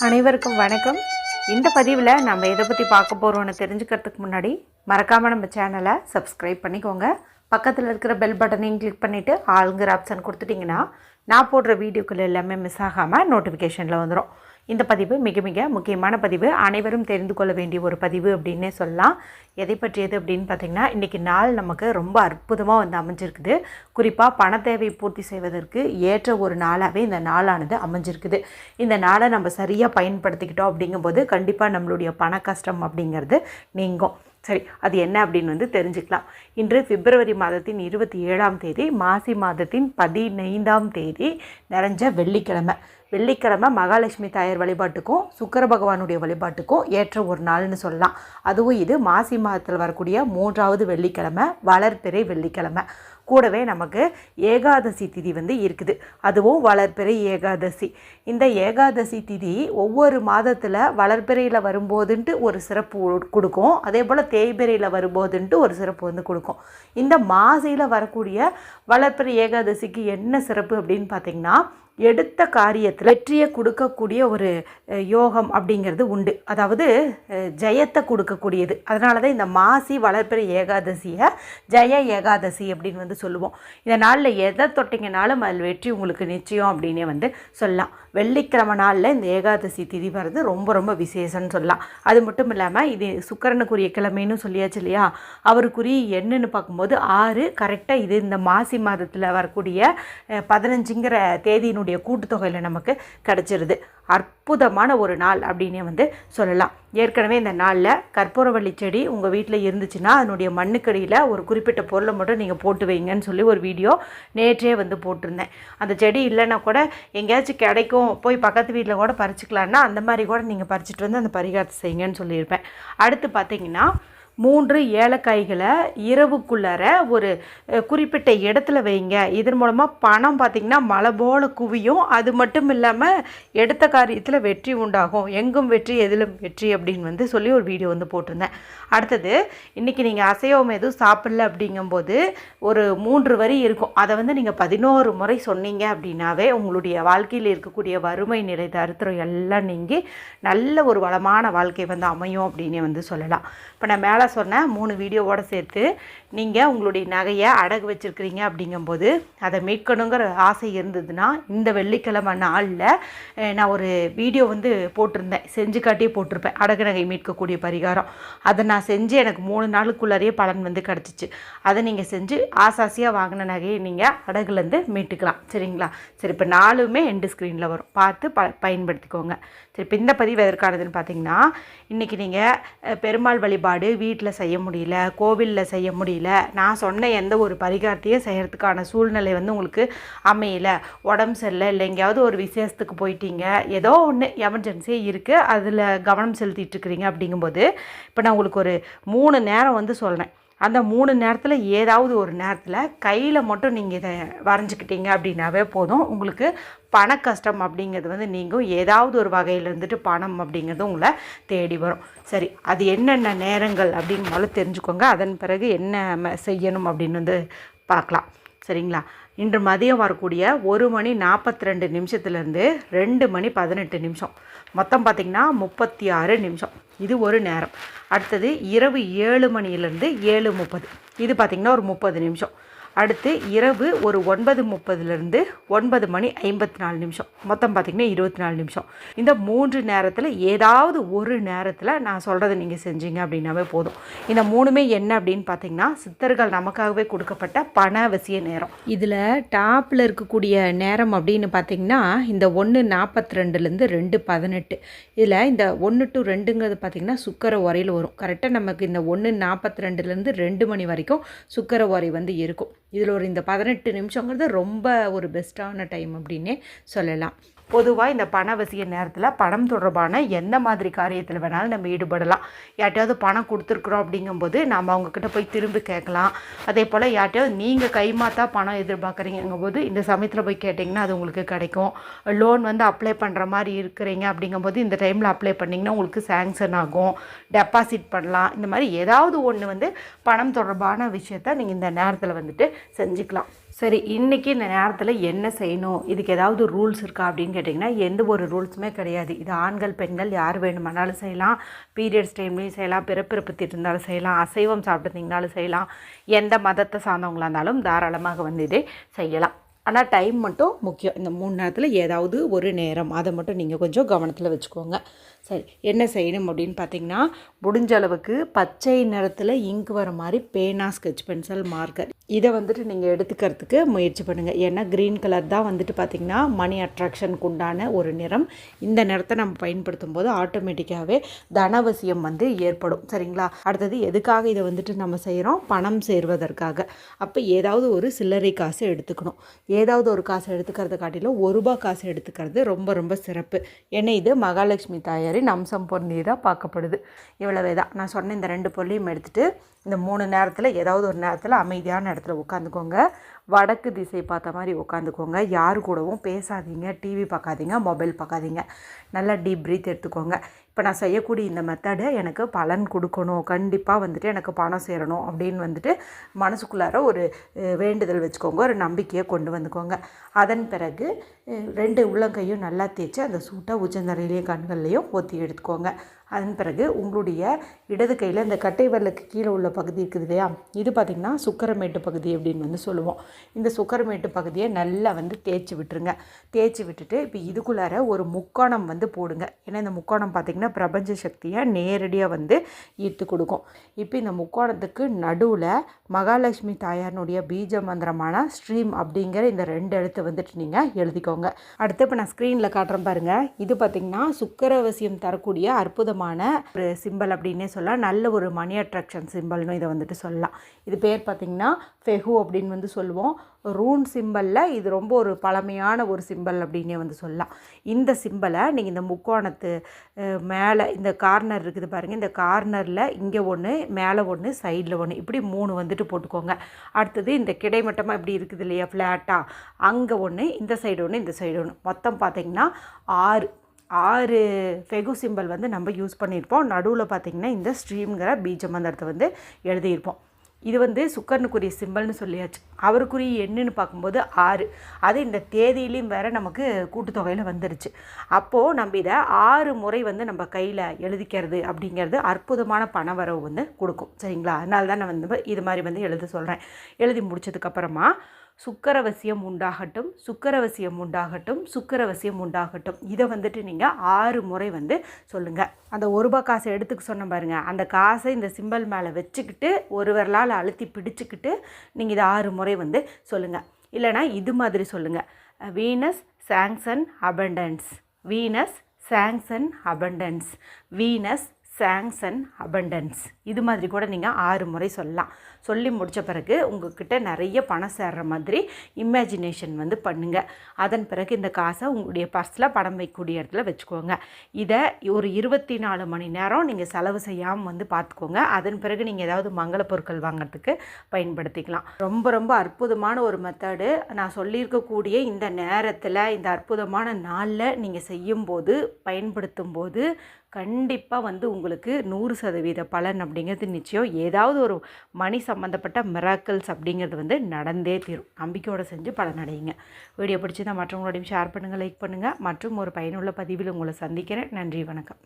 அனைவருக்கும் வணக்கம். இந்த பதிவில் நம்ம எதை பற்றி பார்க்க போகிறோன்னு தெரிஞ்சுக்கிறதுக்கு முன்னாடி மறக்காமல் நம்ம சேனலை சப்ஸ்கிரைப் பண்ணிக்கோங்க. பக்கத்தில் இருக்கிற பெல் பட்டனையும் கிளிக் பண்ணிவிட்டு ஆளுங்கிற ஆப்ஷன் கொடுத்துட்டிங்கன்னா நான் போடுற வீடியோக்கள் எல்லாமே மிஸ் ஆகாமல் நோட்டிஃபிகேஷனில் வந்துடும். இந்த பதிவு மிக மிக முக்கியமான பதிவு, அனைவரும் தெரிந்து கொள்ள வேண்டிய ஒரு பதிவு அப்படின்னே சொல்லலாம். எதை பற்றியது அப்படின்னு பார்த்திங்கன்னா, இன்றைக்கி நாள் நமக்கு ரொம்ப அற்புதமாக வந்து அமைஞ்சிருக்குது. குறிப்பாக பண தேவை பூர்த்தி செய்வதற்கு ஏற்ற ஒரு நாளாகவே இந்த நாளானது அமைஞ்சிருக்குது. இந்த நாளை நம்ம சரியாக பயன்படுத்திக்கிட்டோம் அப்படிங்கும்போது கண்டிப்பாக நம்மளுடைய பண கஷ்டம் அப்படிங்கிறது நீங்கும். சரி, அது என்ன அப்படின்னு வந்து தெரிஞ்சுக்கலாம். இன்று பிப்ரவரி மாதத்தின் 27ஆம் தேதி, மாசி மாதத்தின் 15ஆம் தேதி, நிறைஞ்ச வெள்ளிக்கிழமை மகாலட்சுமி தாயார் வழிபாட்டுக்கும் சுக்கிர பகவானுடைய வழிபாட்டுக்கும் ஏற்ற ஒரு நாள்னு சொல்லலாம். அதுவும் இது மாசி மாதத்தில் வரக்கூடிய 3வது வெள்ளிக்கிழமை, வளர்பிறை வெள்ளிக்கிழமை. கூடவே நமக்கு ஏகாதசி திதி வந்து இருக்குது, அதுவும் வளர்பிறை ஏகாதசி. இந்த ஏகாதசி திதி ஒவ்வொரு மாதத்தில் வளர்பிறையில் வரும்போதுன்ட்டு ஒரு சிறப்பு கொடுக்கும், அதே போல் தேய்பிறையில் வரும்போதுன்ட்டு ஒரு சிறப்பு வந்து கொடுக்கும். இந்த மாசியில் வரக்கூடிய வளர்பிறை ஏகாதசிக்கு என்ன சிறப்பு அப்படின்னு பார்த்திங்கன்னா, எடுத்த காரியத்தில் வெற்றியை கொடுக்கக்கூடிய ஒரு யோகம் அப்படிங்கிறது உண்டு. அதாவது ஜெயத்தை கொடுக்கக்கூடியது. அதனால தான் இந்த மாசி வளர்பிறை ஏகாதசியை ஜெய ஏகாதசி அப்படின்னு வந்து சொல்லுவோம். இந்த நாளில் எதை தொட்டிங்கனாலும் அதில் வெற்றி உங்களுக்கு நிச்சயம் அப்படின்னே வந்து சொல்லலாம். வெள்ளிக்கிழமை நாளில் இந்த ஏகாதசி திதி வர்றது ரொம்ப ரொம்ப விசேஷம்னு சொல்லலாம். அது மட்டும் இல்லாமல் இது சுக்கிரனுக்குரிய கிழமைன்னு சொல்லியாச்சு இல்லையா, அவருக்குரிய என்னன்னு பார்க்கும்போது 6 கரெக்டாக இது இந்த மாசி மாதத்தில் வரக்கூடிய 15ங்கிற தேதியினுடைய கூட்டுத்தொகையில் நமக்கு கிடச்சிருது. அற்புதமான ஒரு நாள் அப்படின்னே வந்து சொல்லலாம். ஏற்கனவே இந்த நாளில் கற்பூரவள்ளி செடி உங்கள் வீட்டில் இருந்துச்சுன்னா அதனுடைய மண்ணுக்கடியில் ஒரு குறிப்பிட்ட பொருளை மட்டும் நீங்கள் போட்டு வைங்கன்னு சொல்லி ஒரு வீடியோ நேற்றே வந்து போட்டிருந்தேன். அந்த செடி இல்லைன்னா கூட எங்கேயாச்சும் கிடைக்கும், போய் பக்கத்து வீட்டில் கூட பறிச்சுக்கலான்னா அந்த மாதிரி கூட நீங்கள் பறிச்சுட்டு வந்து அந்த பரிகாரத்தை செய்யுங்கன்னு சொல்லியிருப்பேன். அடுத்து பார்த்திங்கன்னா, 3 ஏலக்காய்களை இரவுக்குள்ளார ஒரு குறிப்பிட்ட இடத்துல வைங்க. இதன் மூலமாக பணம் பார்த்திங்கன்னா மலை போல் குவியும். அது மட்டும் இல்லாமல் எடுத்த காரியத்தில் வெற்றி உண்டாகும். எங்கும் வெற்றி எதிலும் வெற்றி அப்படின்னு வந்து சொல்லி ஒரு வீடியோ வந்து போட்டிருந்தேன். அடுத்தது, இன்றைக்கி நீங்கள் அசைவம் எதுவும் சாப்பிடல அப்படிங்கும்போது ஒரு 3 வரி இருக்கும். அதை வந்து நீங்கள் 11 முறை சொன்னீங்க அப்படின்னாவே உங்களுடைய வாழ்க்கையில் இருக்கக்கூடிய வறுமை நிலை தரித்திரம் எல்லாம் நீங்கி நல்ல ஒரு வளமான வாழ்க்கை வந்து அமையும் அப்படின்னே வந்து சொல்லலாம். இப்போ நான் மேலே சொன்ன 3 வீடியோவோடு சேர்த்து நீங்கள் உங்களுடைய நகையை அடகு வச்சுருக்கிறீங்க அப்படிங்கும்போது அதை மீட்கணுங்கிற ஆசை இருந்ததுன்னா இந்த வெள்ளிக்கிழமை நாளில் நான் ஒரு வீடியோ வந்து போட்டிருந்தேன், செஞ்சு காட்டியே போட்டிருப்பேன், அடகு நகை மீட்கக்கூடிய பரிகாரம். அதை நான் செஞ்சு எனக்கு 3 நாளுக்குள்ளாரையே பலன் வந்து கிடச்சிச்சு. அதை நீங்கள் செஞ்சு ஆசாசியாக வாங்கின நகையை நீங்கள் அடகுலேருந்து மீட்டுக்கலாம். சரிங்களா? சரி, இப்போ 4மே எண்டு ஸ்க்ரீனில் வரும், பார்த்து பயன்படுத்திக்கோங்க. சரி, இப்போ இந்த பதிவு எதற்கானதுன்னு பார்த்தீங்கன்னா, இன்றைக்கி நீங்கள் பெருமாள் வழிபாடு வீட்டில் செய்ய முடியல, கோவிலில் செய்ய முடியல, நான் சொன்ன எந்த ஒரு பரிகாரத்தையும் செய்கிறதுக்கான சூழ்நிலை வந்து உங்களுக்கு அமையலை, உடம்பு சரியில்லை, இல்லை எங்கேயாவது ஒரு விசேஷத்துக்கு போயிட்டீங்க, ஏதோ ஒன்று எமர்ஜென்சியாக இருக்குது, அதில் கவனம் செலுத்திட்டுருக்கிறீங்க அப்படிங்கும்போது இப்போ நான் உங்களுக்கு ஒரு 3 நேரம் வந்து சொல்கிறேன். அந்த 3 நேரத்தில் ஏதாவது ஒரு நேரத்தில் கையில் மட்டும் நீங்கள் இதை வரைஞ்சிக்கிட்டீங்க அப்படின்னாவே போதும், உங்களுக்கு பண கஷ்டம் அப்படிங்கிறது வந்து நீங்கள் ஏதாவது ஒரு வகையில் இருந்துட்டு பணம் அப்படிங்கிறது உங்களை தேடி வரும். சரி, அது என்னென்ன நேரங்கள் அப்படிங்கிறதால தெரிஞ்சுக்கோங்க. அதன் பிறகு என்ன செய்யணும் அப்படின்னு வந்து பார்க்கலாம். சரிங்களா? இன்று மதியம் வரக்கூடிய 1 மணி 42 நிமிஷத்துலேருந்து 2 மணி 18 நிமிஷம், மொத்தம் பார்த்திங்கன்னா 36 நிமிஷம். இது ஒரு நேரம். அடுத்தது இரவு 7 மணிலேருந்து 7:30, இது பார்த்திங்கன்னா ஒரு 30 நிமிஷம். அடுத்து இரவு ஒரு 9:30லேருந்து 9 மணி 54 நிமிஷம், மொத்தம் பார்த்திங்கன்னா 24 நிமிஷம். இந்த 3 நேரத்தில் ஏதாவது ஒரு நேரத்தில் நான் சொல்கிறத நீங்கள் செஞ்சீங்க அப்படின்னாவே போதும். இந்த 3மே என்ன அப்படின்னு பார்த்திங்கன்னா, சித்தர்கள் நமக்காகவே கொடுக்கப்பட்ட பணவசிய நேரம். இதில் டாப்பில் இருக்கக்கூடிய நேரம் அப்படின்னு பார்த்திங்கன்னா இந்த 1:42லேருந்து 2:18. இதில் இந்த 1 to 2ங்கிறது பார்த்திங்கன்னா சுக்கர உரையில் வரும். கரெக்டாக நமக்கு இந்த 1:42லேருந்து 2 மணி வரைக்கும் சுக்கர உரை வந்து இருக்கும். இதில் ஒரு இந்த 18 நிமிஷங்கிறது ரொம்ப ஒரு பெஸ்ட்டான டைம் அப்படின்னே சொல்லலாம். பொதுவாக இந்த பணவசிய நேரத்தில் பணம் தொடர்பான எந்த மாதிரி காரியத்தில் வேணாலும் நம்ம ஈடுபடலாம். யார்ட்டையாவது பணம் கொடுத்துருக்குறோம் அப்படிங்கும்போது நம்ம அவங்கக்கிட்ட போய் திரும்பி கேட்கலாம். அதே போல் யார்ட்டையாவது நீங்கள் கைமாத்தா பணம் எதிர்பார்க்குறீங்கும்போது இந்த சமயத்தில் போய் கேட்டிங்கன்னா அது உங்களுக்கு கிடைக்கும். லோன் வந்து அப்ளை பண்ணுற மாதிரி இருக்கிறீங்க அப்படிங்கும்போது இந்த டைமில் அப்ளை பண்ணிங்கன்னா உங்களுக்கு சேங்ஷன் ஆகும், டெபாசிட் பண்ணலாம். இந்த மாதிரி ஏதாவது ஒன்று வந்து பணம் தொடர்பான விஷயத்த நீங்கள் இந்த நேரத்தில் வந்துட்டு செஞ்சுக்கலாம். சரி, இன்றைக்கி இந்த நேரத்தில் என்ன செய்யணும், இதுக்கு ஏதாவது ரூல்ஸ் இருக்கா அப்படின்னு கேட்டிங்கன்னா எந்த ஒரு ரூல்ஸுமே கிடையாது. இது ஆண்கள் பெண்கள் யார் வேணுமானாலும் செய்யலாம். பீரியட்ஸ் டைம்லேயும் செய்யலாம், பிறப்பிறப்பு இருந்தாலும் செய்யலாம், அசைவம் சாப்பிட்டுருந்தீங்கனாலும் செய்யலாம், எந்த மதத்தை சார்ந்தவங்களாக இருந்தாலும் தாராளமாக வந்து இதை செய்யலாம். ஆனால் டைம் மட்டும் முக்கியம். இந்த 3 நேரத்தில் ஏதாவது ஒரு நேரம் அதை மட்டும் நீங்கள் கொஞ்சம் கவனத்தில் வச்சுக்கோங்க. சரி, என்ன செய்யணும் அப்படின்னு பார்த்திங்கன்னா, முடிஞ்ச அளவுக்கு பச்சை நிறத்தில் இங்க் வர மாதிரி பேனா, ஸ்கெட்ச் பென்சில், மார்க்கர் இதை வந்துட்டு நீங்கள் எடுத்துக்கிறதுக்கு முயற்சி பண்ணுங்கள். ஏன்னா க்ரீன் கலர் தான் வந்துட்டு பார்த்திங்கன்னா மணி அட்ராக்ஷனுக்கு உண்டான ஒரு நிறம். இந்த நிறத்தை நம்ம பயன்படுத்தும் போது ஆட்டோமேட்டிக்காகவே தனவசியம் வந்து ஏற்படும். சரிங்களா? அடுத்தது எதுக்காக இதை வந்துட்டு நம்ம செய்கிறோம்? பணம் சேர்வதற்காக. அப்போ ஏதாவது ஒரு சில்லறை காசு எடுத்துக்கணும். ஏதாவது ஒரு காசு எடுத்துக்கிறத காட்டிலும் ₹1 காசு எடுத்துக்கிறது ரொம்ப ரொம்ப சிறப்பு. ஏன்னா இது மகாலட்சுமி தாயாரின் அம்சம் பொருந்தியதாக பார்க்கப்படுது. இவ்வளவே தான். நான் சொன்ன இந்த 2 பொருளையும் எடுத்துகிட்டு இந்த 3 நேரத்தில் ஏதாவது ஒரு நேரத்தில் அமைதியான இடத்துல உட்காந்துக்கோங்க. வடக்கு திசை பார்த்த மாதிரி உட்காந்துக்கோங்க. யார் கூடவும் பேசாதீங்க, டிவி பார்க்காதீங்க, மொபைல் பார்க்காதீங்க. நல்லா டீப் ப்ரீத் எடுத்துக்கோங்க. இப்போ நான் செய்யக்கூடிய இந்த மெத்தடு எனக்கு பலன் கொடுக்கணும், கண்டிப்பாக வந்துட்டு எனக்கு பணம் சேரணும் அப்படின்னு வந்துட்டு மனசுக்குள்ளார ஒரு வேண்டுதல் வச்சுக்கோங்க, ஒரு நம்பிக்கையை கொண்டு வந்துக்கோங்க. அதன் பிறகு 2 உள்ளங்கையும் நல்லா தேய்ச்சி அந்த சூட்டை உச்சந்தரையிலையும் கண்கள்லையும் ஒத்தி எடுத்துக்கோங்க. அதன் பிறகு உங்களுடைய இடது கையில் இந்த கட்டை விரலுக்கு கீழே உள்ள பகுதி இருக்குது இல்லையா, இது பார்த்திங்கன்னா சுக்கரமேட்டு பகுதி அப்படின்னு வந்து சொல்லுவோம். இந்த சுக்கரமேட்டு பகுதியை நல்லா வந்து தேய்ச்சி விட்டுருங்க. தேய்ச்சி விட்டுட்டு இப்போ இதுக்குள்ளார ஒரு முக்கோணம் வந்து போடுங்க. ஏன்னா இந்த முக்கோணம் பார்த்திங்கன்னா பிரபஞ்ச சக்தியை நேரடியாக வந்து ஈர்த்து கொடுக்கும். இப்போ இந்த முக்கோணத்துக்கு நடுவில் மகாலட்சுமி தாயாரினுடைய பீஜ மந்திரமான ஸ்ட்ரீம் அப்படிங்கிற இந்த 2 எழுத்தை வந்துட்டு நீங்கள் எழுதிக்கோங்க. அடுத்து இப்போ நான் ஸ்க்ரீனில் காட்டுறேன் பாருங்கள். இது பார்த்திங்கன்னா சுக்கரவசியம் தரக்கூடிய அற்புதமான ஒரு சிம்பல் அப்படின்னே சொல்லலாம். நல்ல ஒரு மணி அட்ராக்ஷன் சிம்பல்னு இதை வந்துட்டு சொல்லலாம். இது பேர் பார்த்திங்கன்னா ஃபெஹு அப்படின்னு வந்து சொல்லுவோம். ரூன் சிம்பலில் இது ரொம்ப ஒரு பழமையான ஒரு சிம்பல் அப்படின்னே வந்து சொல்லலாம். இந்த சிம்பலை நீங்கள் இந்த முக்கோணத்து மேலே இந்த கார்னர் இருக்குது பாருங்கள், இந்த கார்னரில் இங்கே ஒன்று, மேலே ஒன்று, சைடில் ஒன்று, இப்படி 3 வந்துட்டு போட்டுக்கோங்க. அடுத்தது இந்த கிடைமட்டமாக இப்படி இருக்குது இல்லையா ஃப்ளாட்டாக, அங்கே ஒன்று, இந்த சைடு ஒன்று, இந்த சைடு ஒன்று, மொத்தம் பார்த்திங்கன்னா 6 ஃபெகு சிம்பல் வந்து நம்ம யூஸ் பண்ணியிருப்போம். நடுவில் பார்த்திங்கன்னா இந்த ஸ்ட்ரீம்ங்கிற பீஜ மந்திரத்தை வந்து எழுதியிருப்போம். இது வந்து சுக்கரனுக்குரிய சிம்பல்னு சொல்லியாச்சு. அவருக்குரிய எண்ணுன்னு பார்க்கும்போது 6. அது இந்த தேதியிலையும் வேறு நமக்கு கூட்டுத்தொகையில் வந்துருச்சு. அப்போது நம்ம இதை 6 முறை வந்து நம்ம கையில் எழுதிக்கிறது அப்படிங்கிறது அற்புதமான பண வரவு வந்து கொடுக்கும். சரிங்களா? அதனால தான் நான் வந்து இது மாதிரி வந்து எழுத சொல்கிறேன். எழுதி முடிச்சதுக்கப்புறமா சுக்கரவசியம் உண்டாகட்டும், சுக்கரவசியம் உண்டாகட்டும், சுக்கரவசியம் உண்டாகட்டும், இதை வந்துட்டு நீங்கள் 6 முறை வந்து சொல்லுங்கள். அந்த ₹1 காசை எடுத்துக்க சொன்ன பாருங்கள், அந்த காசை இந்த சிம்பல் மேலே வச்சுக்கிட்டு ஒரு விரலால் அழுத்தி பிடிச்சிக்கிட்டு நீங்கள் இதை 6 முறை வந்து சொல்லுங்கள். இல்லைனா இது மாதிரி சொல்லுங்கள். Venus sanction abundance, Venus sanction abundance, Venus sanction abundance. இது மாதிரி கூட நீங்கள் 6 முறை சொல்லலாம். சொல்லி முடித்த பிறகு உங்கள்கிட்ட நிறைய பணம் சேர்ற மாதிரி இமேஜினேஷன் வந்து பண்ணுங்கள். அதன் பிறகு இந்த காசை உங்களுடைய பர்ஸில் படம் வைக்கக்கூடிய இடத்துல வச்சுக்கோங்க. இதை ஒரு 24 மணி நேரம் நீங்கள் செலவு செய்யாமல் வந்து பார்த்துக்கோங்க. அதன் பிறகு நீங்கள் ஏதாவது மங்கள பொருட்கள் வாங்கிறதுக்கு பயன்படுத்திக்கலாம். ரொம்ப ரொம்ப அற்புதமான ஒரு மெத்தடு. நான் சொல்லியிருக்கக்கூடிய இந்த நேரத்தில், இந்த அற்புதமான நாளில் நீங்கள் செய்யும்போது, பயன்படுத்தும் போது கண்டிப்பாக வந்து உங்களுக்கு 100% பலன் அப்படிங்கிறது நிச்சயம். ஏதாவது ஒரு மணி சம்மந்தப்பட்ட மிராக்கிள்ஸ் அப்படிங்கிறது வந்து நடந்தே தீரும். நம்பிக்கையோடு செஞ்சு பலனடையுங்க. வீடியோ பிடிச்சிருந்தால் மற்றவங்களோடையும் ஷேர் பண்ணுங்கள், லைக் பண்ணுங்கள். மற்றும் ஒரு பயனுள்ள பதிவில் உங்களை சந்திக்கிறேன். நன்றி, வணக்கம்.